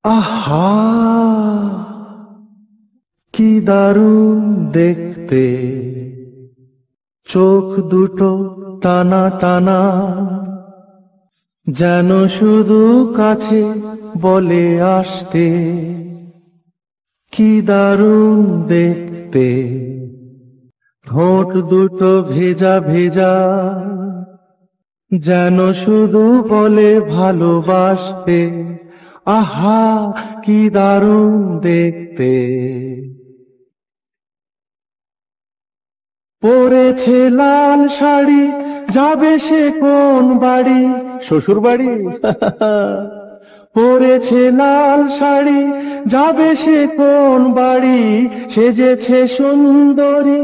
আহা, কি দারুণ দেখতে, চোখ দুটো টানা টানা, যেন শুধু কাছে বলে আসতে। কি দারুণ দেখতে, ঠোঁট দুটো ভেজা ভেজা, যেন শুধু বলে ভালোবাসতে। আহা, কি দারুণ দেখতে। পরেছে লাল শাড়ি, যাবে সে কোন বাড়ি? শ্বশুর বাড়ি। পরেছে লাল শাড়ি, যাবে সে কোন বাড়ি? সেজেছে সুন্দরী,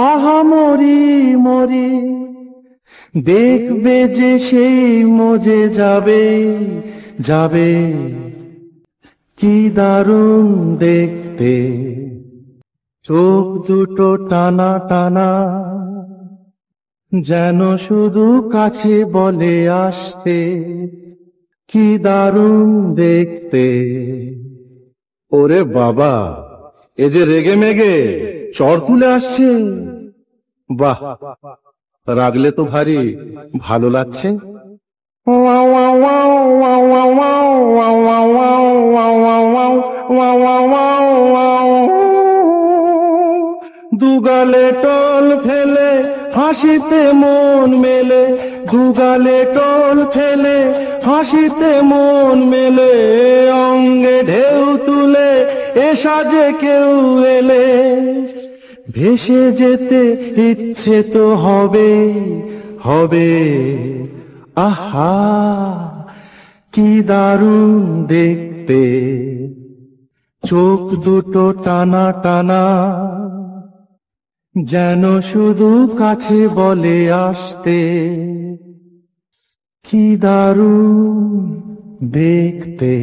আহা মরি মরি। দেখবে যে সেই মজে যাবে যাবে। কি দারুণ দেখতে, চোখ দুটো টানা টানা, যেন শুধু কাছে বলে আসতে। কি দারুণ দেখতে। ওরে বাবা, এ যে রেগে মেগে চড় তুলে আসছে। বাহ, রাগলে তো ভারী ভালো লাগছে। দুগালে টল ফেলে হাসিতে মন মেলে, দুগালে টল ফেলে হাসিতে মন মেলে। অঙ্গে ঢেউ তুলে এ সাজে কেউ এলে, ভেসে যেতে ইচ্ছে তো হবে হবে। আহা, কি দারুণ দেখতে, চোখ দুটো টানা টানা, যেন শুধু কাছে বলে আসতে। কি দারুণ দেখতে।